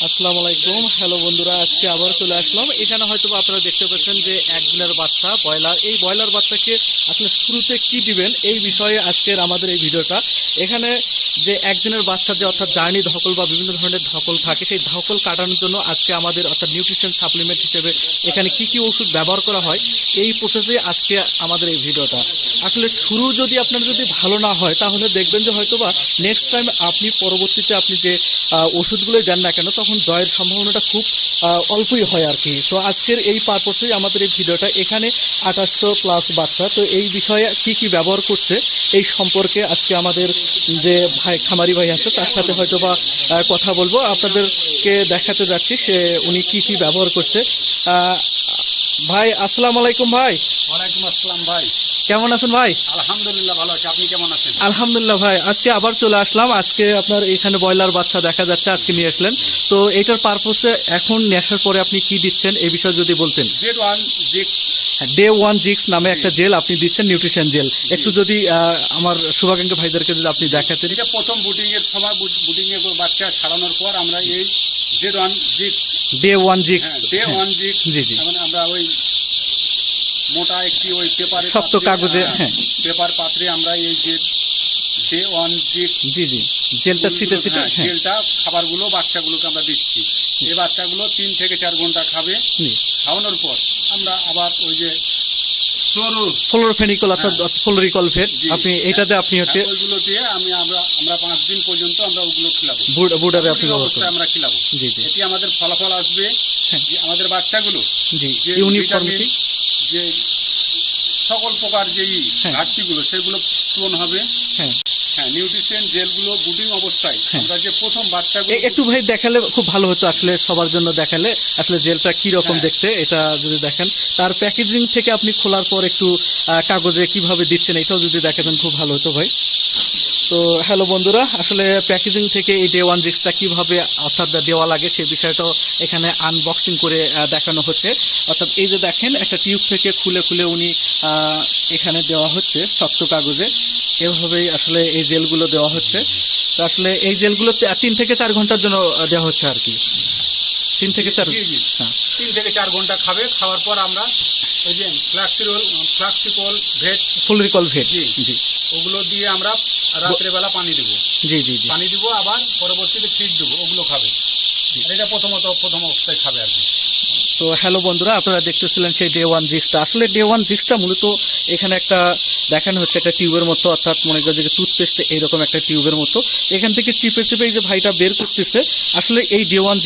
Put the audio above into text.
আসসালামু আলাইকুম। হ্যালো বন্ধুরা, আজকে আবার চলে আসলাম। এখানে হয়তো আপনারা দেখতে পাচ্ছেন যে একদিনের বাচ্চা ব্রয়লার। এই ব্রয়লার বাচ্চাকে আসলে শুরুতে কি দিবেন এই বিষয়ে আজকের আমাদের এই ভিডিওটা। এখানে যে একদিনের বাচ্চা যে অর্থাৎ জার্নি ধকল বা বিভিন্ন ধরনের ধকল থাকে, সেই ধকল কাটানোর জন্য আজকে আমাদের অর্থাৎ নিউট্রিশন সাপ্লিমেন্ট হিসেবে এখানে কি কি ওষুধ ব্যবহার করা হয় এই প্রসেসে আজকে আমাদের এই ভিডিওটা। আসলে শুরু যদি আপনার যদি ভালো না হয় তাহলে দেখবেন যে হয়তোবা নেক্সট টাইম আপনি পরবর্তীতে আপনি যে ওষুধগুলোই দেন না কেন তখন জয়ের সম্ভাবনাটা খুব অল্পই হয় আর কি। তো আজকের এই পারপোসেই আমাদের এই ভিডিওটা। এখানে 2800+ বাচ্চা, তো এই বিষয়ে কি কি ব্যবহার করছে এই সম্পর্কে আজকে আমাদের যে ভাই খামারি ভাই আছে তার সাথে হয়তোবা কথা বলবো, আপনাদেরকে দেখাতে যাচ্ছি সে উনি কি কি ব্যবহার করছে। ভাই আসসালামু আলাইকুম। ভাই ওয়ালাইকুম আসসালাম। ভাই কেমন আছেন? ভাই আলহামদুলিল্লাহ ভালো আছি, আপনি কেমন আছেন? আলহামদুলিল্লাহ ভাই, আজকে আবার চলে আসলাম। আজকে আপনার এখানে ব্রয়লার বাচ্চা দেখা যাচ্ছে আজকে নিয়ে আসলেন, তো এটার পারপোসে এখন নিয়ে আসার পরে আপনি কি দিচ্ছেন এই বিষয়ে যদি বলতেন। Z1 জিক্স ডে ওয়ান জিক্স নামে একটা জেল আপনি দিচ্ছেন, নিউট্রিশন জেল। একটু যদি আমার শুভাকাঙ্ক্ষী ভাইদেরকে যদি আপনি দেখাতেন। এটা প্রথম বুটিং এর সময়, বুটিং এর বাচ্চা ছাড়ানোর পর আমরা এই Z1 জিক্স, ডে ওয়ান জিক্স, ডে 1 জিক্স, জি জি, মানে আমরা ওই মোটা একটি ওই পেপারে শক্ত কাগজে, হ্যাঁ পেপার পাত্রে আমরা এই যে ডে 1 জিক্স, জি জি, জেলটা ছিটে ছিটে, হ্যাঁ জেলটা খাবারগুলো বাচ্চাগুলোকে আমরা দিচ্ছি। এই বাচ্চাগুলো 3 থেকে 4 ঘন্টা খাবে। খাওয়ানোর পর আমরা আবার ওই যে ফ্লোরোফেনিকল অর্থাৎ ফ্লোরিকলফেট, আপনি এটাতে আপনি হচ্ছে ওইগুলো দিয়ে আমরা 5 দিন পর্যন্ত আমরা ওগুলো খিলাবো, বুডারে আপনি ব্যবহার অবস্থায় আমরা খিলাবো। জি জি, এটি আমাদের ফলাফল আসবে যে আমাদের বাচ্চাগুলো জি যে ইউনিফর্মিটি, যে সকল প্রকার যে ঘাটতিগুলো সেগুলো পূরণ হবে। হ্যাঁ হ্যাঁ, নিউট্রিশন জেলগুলো বুডিং অবস্থায় আমরা যে প্রথম বাচ্চাগুলো একটু ভাই দেখালে খুব ভালো হতো, আসলে সবার জন্য দেখালে আসলে জেলটা কি রকম দেখতে এটা যদি দেখেন। তার প্যাকেজিং থেকে আপনি খোলার পর একটু কাগজে কিভাবে দিচ্ছেন এটাও যদি দেখাতেন খুব ভালো হতো ভাই। তো হ্যালো বন্ধুরা, আসলে প্যাকেজিং থেকে এই ডে ওয়ান জিক্সটা কীভাবে অর্থাৎ দেওয়া লাগে সেই বিষয়টাও এখানে আনবক্সিং করে দেখানো হচ্ছে। অর্থাৎ এই যে দেখেন একটা টিউব থেকে খুলে খুলে উনি এখানে দেওয়া হচ্ছে শক্ত কাগজে, এভাবেই আসলে এই জেলগুলো দেওয়া হচ্ছে। তো আসলে এই জেলগুলো 3 থেকে 4 ঘন্টার জন্য দেওয়া হচ্ছে আর কি। 3 থেকে 4, হ্যাঁ 3 থেকে 4 ঘন্টা খাবে। খাওয়ার পর আমরা ওই যে ফ্লাক্সিকল ভেট, ফ্লোরিকল ভেট, জি জি, ওগুলো দিয়ে আমরা রাত্রেবেলা পানি দেবো। জি জি জি, পানি দিব, আবার পরবর্তীতে ফিড দেবো, ওগুলো খাবে। এটা প্রথম অবস্থায় খাবে আর কি। তো হ্যালো বন্ধুরা, আপনারা দেখতেছিলেন সেই ডে ওয়ান জিক্সটা। আসলে ডে ওয়ান জিক্সটা মূলত এখানে একটা দেখানো হচ্ছে একটা টিউবের মতো, অর্থাৎ মনে করেন যে টুথপেস্ট এইরকম একটা টিউবের মতো, এখান থেকে চিপে চিপে এই যে ভাইটা বের করতেছে। আসলে এই ডে ওয়ান